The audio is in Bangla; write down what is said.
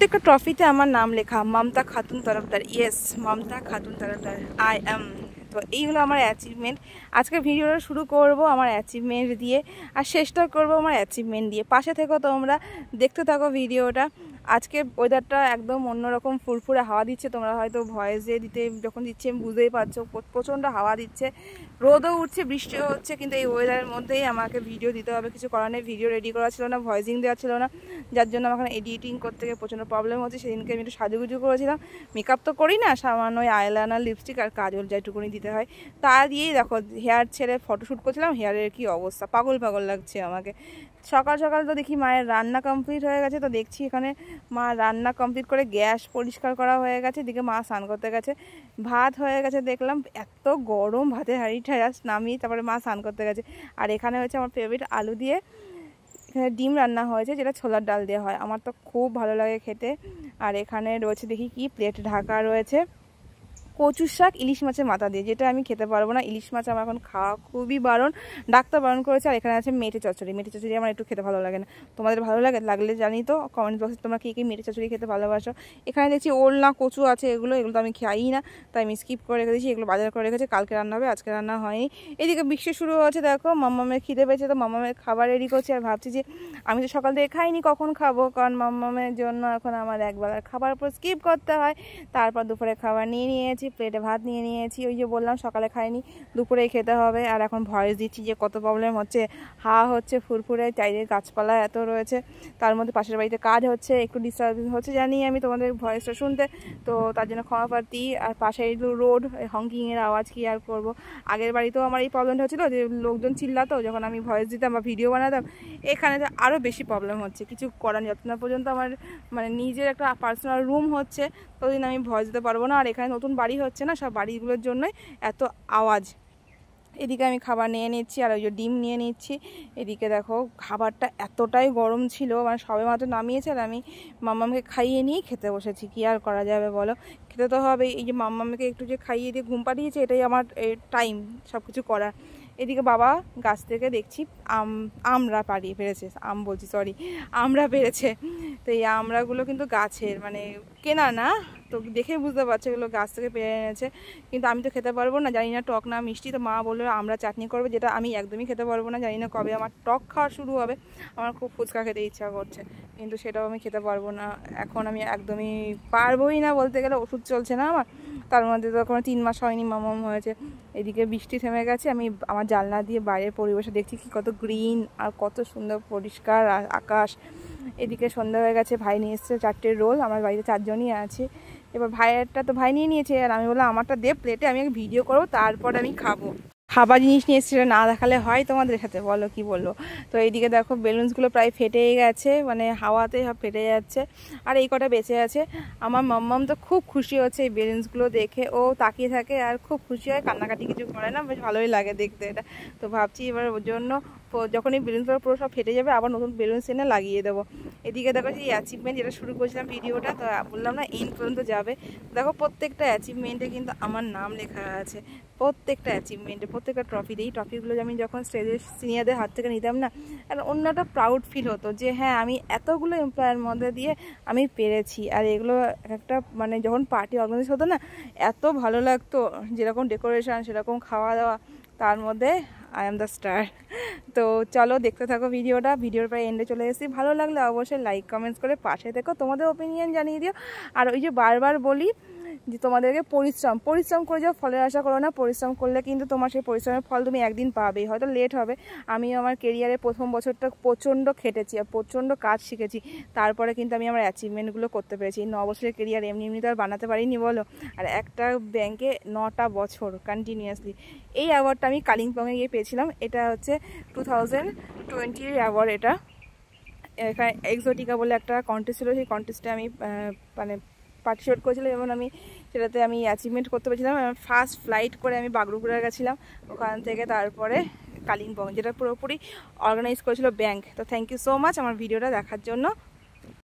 প্রত্যেকটা ট্রফিতে আমার নাম লেখা, Mamata Khatun Tarafdar. Yes, Mamata Khatun Tarafdar, I am. তো এইগুলো আমার অ্যাচিভমেন্ট। আজকে ভিডিওটা শুরু করব আমার অ্যাচিভমেন্ট দিয়ে, আর শেষটা করব আমার অ্যাচিভমেন্ট দিয়ে। পাশে থেকো তোমরা, দেখতে থাকো ভিডিওটা। আজকে ওয়েদারটা একদম অন্যরকম, ফুরফুরে হাওয়া দিচ্ছে। তোমরা হয়তো ভয়েস দিতে যখন দিচ্ছি আমি বুঝতেই পারছো, প্রচণ্ড হাওয়া দিচ্ছে, রোদও উঠছে, বৃষ্টিও হচ্ছে। কিন্তু এই ওয়েদারের মধ্যেই আমাকে ভিডিও দিতে হবে, কিছু করার নেই। ভিডিও রেডি করা ছিল না, ভয়েসিং দেওয়া ছিল না, যার জন্য আমার এডিটিং করতে গিয়ে প্রচণ্ড প্রবলেম হচ্ছে। সেদিনকে আমি একটু সাজুগুজু করেছিলাম, মেকআপ তো করি না, সামান্য ওই আইলাইনার, লিপস্টিক আর কাজল যেটুকুনি দিতে হয় তা দিয়েই দেখো হেয়ার ছেড়ে ফটোশ্যুট করছিলাম। হেয়ারের কি অবস্থা, পাগল পাগল লাগছে আমাকে। সকাল সকাল তো দেখি মায়ের রান্না কমপ্লিট হয়ে গেছে, তো দেখছি এখানে মা রান্না কমপ্লিট করে গ্যাস পরিষ্কার করা হয়ে গেছে, এদিকে মা স্নান করতে গেছে। ভাত হয়ে গেছে, দেখলাম এত গরম, ভাতের হাঁড়িটা জাস্ট নামিয়ে তারপরে মা স্নান করতে গেছে। আর এখানে হচ্ছে আমার ফেভারিট আলু দিয়ে এখানে ডিম রান্না হয়েছে, যেটা ছোলার ডাল দিয়ে হয়, আমার তো খুব ভালো লাগে খেতে। আর এখানে রয়েছে দেখি কি প্লেট ঢাকা রয়েছে কচুর শাক ইলিশ মাছের মাথা দিয়ে, যেটা আমি খেতে পারবো না। ইলিশ মাছ আমার এখন খাওয়া খুবই বারণ, ডাক্তার বারণ করেছে। আর এখানে আছে মেটে চচ্চড়ি। মেটে চচ্চড়ি আমার একটু খেতে ভালো লাগে না, তোমাদের ভালো লাগে? লাগলে জানি তো কমেন্ট বক্সে তোমরা কি মেটে চচ্চড়ি খেতে ভালোবাসো। এখানে দেখছি ওল না কচু আছে, এগুলো তো আমি খাই না, তাই আমি স্কিপ করে রেখে দিয়েছি। এগুলো বাজার করে রেখেছে, কালকে রান্না হবে, আজকে রান্না হয়নি। এদিকে বৃষ্টি শুরু হয়েছে, দেখো মাম্মামের খিদে পেয়েছে, তো মাম্মামের খাবার রেডি করছি। আর ভাবছি যে আমি তো সকাল থেকে খাইনি, কখন খাবো, কারণ মাম্মামের জন্য এখন আমার একবেলার খাবার উপর স্কিপ করতে হয়। তারপর দুপুরে খাবার নিয়ে নিয়েছি, প্লেটে ভাত নিয়ে নিয়েছি। ওই যে বললাম সকালে খাইনি, দুপুরেই খেতে হবে। আর এখন ভয়েস দিচ্ছি যে কত প্রবলেম হচ্ছে, হাওয়া হচ্ছে ফুরফুরে, চারিদিকে গাছপালা এত রয়েছে, তার মধ্যে পাশের বাড়িতে কাজ হচ্ছে, একটু ডিস্টার্বেন্স হচ্ছে জানি আমি তোমাদের ভয়েসটা শুনতে, তো তার জন্য ক্ষমা প্রার্থী। আর পাশে রোড, হংকিংয়ের আওয়াজ কি আর করব। আগের বাড়িতেও আমার এই প্রবলেমটা হচ্ছিলো যে লোকজন চিল্লাতো যখন আমি ভয়েস দিতাম বা ভিডিও বানাতাম। এখানে তো আরও বেশি প্রবলেম হচ্ছে, কিছু করার যত না পর্যন্ত আমার নিজের একটা পার্সোনাল রুম হচ্ছে ততদিন আমি ভয়েস দিতে পারবো না। আর এখানে নতুন বাড়ি হচ্ছে না, সব বাড়িগুলোর জন্যই এত আওয়াজ। এদিকে আমি খাবার নিয়ে নিচ্ছি, আর ওই যে ডিম নিয়ে নিচ্ছি। এদিকে দেখো খাবারটা এতটাই গরম ছিল, সবে মাত্র নামিয়েছে, আর আমি মাম্মামকে খাইয়ে নিয়ে খেতে বসেছি। কি আর করা যাবে বলো, খেতে তো হবে। এই যে মাম্মামকে একটু যে খাইয়ে দিয়ে ঘুম পাঠিয়েছে, এটাই আমার টাইম সব কিছু করার। এদিকে বাবা গাছ থেকে দেখছি আমরা পাড়িয়ে পেরেছে, আমরা পেরেছে। তো এই আমড়াগুলো কিন্তু গাছের, কেনা না, তো দেখে বুঝতে পারছে এগুলো গাছ থেকে পেরে এনেছে। কিন্তু আমি তো খেতে পারবো না, জানি না টক না মিষ্টি। তো মা বললো আমরা চাটনি করবে, যেটা আমি একদমই খেতে পারবো না। জানি না কবে আমার টক খাওয়া শুরু হবে, আমার খুব ফুচকা খেতে ইচ্ছা করছে, কিন্তু সেটাও আমি খেতে পারবো না। এখন আমি একদমই পারবোই না, বলতে গেলে ওষুধ চলছে না আমার, তার মধ্যে তো কোনো 3 মাস হয়নি, মামাম হয়েছে। এদিকে বৃষ্টি থেমে গেছে, আমি আমার জানলা দিয়ে বাইরের পরিবেশে দেখছি কি কত গ্রিন আর কত সুন্দর পরিষ্কার আকাশ। এদিকে সন্ধ্যা হয়ে গেছে, ভাই নিয়ে এসছে 4টে রোল, আমার বাড়িতে 4 জনই আছে। এবার ভাইয়েরটা তো ভাই নিয়ে নিয়েছে, আর আমি বললাম আমারটা দে প্লেটে, আমি ভিডিও করবো, তারপর আমি খাবো। খাবার জিনিস নিয়ে এসেছিলো, না দেখালে হয় তোমাদের সাথে, বলো কি বললো। তো এইদিকে দেখো বেলুনসগুলো প্রায় ফেটেই গেছে, হাওয়াতে সব ফেটে যাচ্ছে, আর এই কটা বেঁচে আছে। আমার মাম্মাম তো খুব খুশি হচ্ছে এই বেলুনসগুলো দেখে, ও তাকিয়ে থাকে আর খুব খুশি হয়, কান্নাকাটি কিছু করে না, বেশ ভালোই লাগে দেখতে এটা। তো ভাবছি এবার ওর জন্য যখন এই বেলুনসগুলো পুরো সব ফেটে যাবে, আবার নতুন বেলুনস এনে লাগিয়ে দেবো। এদিকে দেখো সেই অ্যাচিভমেন্ট যেটা শুরু করেছিলাম ভিডিওটা, তো বললাম না এন্ড পর্যন্ত যাবে। দেখো প্রত্যেকটা অ্যাচিভমেন্টে কিন্তু আমার নাম লেখা আছে, প্রত্যেকটা অ্যাচিভমেন্টে, প্রত্যেকটা ট্রফিতে। এই ট্রফিগুলো আমি যখন স্টেজে সিনিয়রদের হাত থেকে নিতাম না, আর অন্য একটা প্রাউড ফিল হতো যে হ্যাঁ আমি এতগুলো এমপ্লয়ের মধ্যে দিয়ে আমি পেরেছি। আর এগুলো একটা যখন পার্টি অর্গানাইজ হতো না, এত ভালো লাগতো, যেরকম ডেকোরেশন সেরকম খাওয়া দাওয়া, তার মধ্যে আই এম দ্য স্টার। তো চলো দেখতে থাকো ভিডিওটা, ভিডিওর প্রায় এন্ডে চলে এসেছি। ভালো লাগলে অবশ্যই লাইক কমেন্টস করে পাশে থেকো, তোমাদের ওপিনিয়ন জানিয়ে দিও। আর ওই যে বারবার বলি যে তোমাদেরকে পরিশ্রম করে যাও, ফলের আশা করো না। পরিশ্রম করলে কিন্তু তোমার সেই পরিশ্রমের ফল তুমি একদিন পাবেই, হয়তো লেট হবে। আমি আমার কেরিয়ারের প্রথম বছরটা প্রচণ্ড খেটেছি আর প্রচণ্ড কাজ শিখেছি, তারপরে কিন্তু আমি আমার অ্যাচিভমেন্টগুলো করতে পেরেছি। 9 বছরের কেরিয়ার এমনি তো আর বানাতে পারিনি বলো। আর একটা ব্যাংকে 9টা বছর কন্টিনিউয়াসলি। এই অ্যাওয়ার্ডটা আমি কালিম্পংয়ে গিয়ে পেয়েছিলাম, এটা হচ্ছে 2020 অ্যাওয়ার্ড। এটা এখানে এক্সোটিকা বলে একটা কন্টেস্ট ছিল, সেই কন্টেস্টে আমি পার্টিসিপেট করেছিলাম, এবং আমি সেটাতে আমি অ্যাচিভমেন্ট করতে পেরেছিলাম। ফার্স্ট ফ্লাইট করে আমি বাগডোগরা গেছিলাম, ওখান থেকে তারপরে কালিম্পং, যেটা পুরোপুরি অর্গানাইজ করেছিল ব্যাংক। তো থ্যাংক ইউ সো মাচ আমার ভিডিওটা দেখার জন্য।